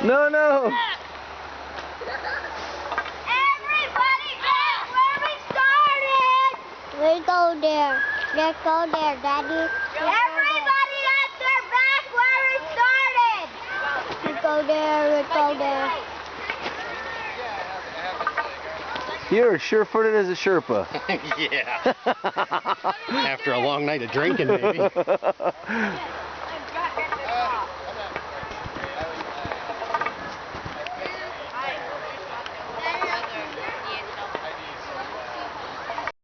No, no. Everybody back where we started. We go there. Let's go there, Daddy. Everybody at their back where we started. We go there. We go there. You're as sure-footed as a Sherpa. Yeah. After a long night of drinking, maybe.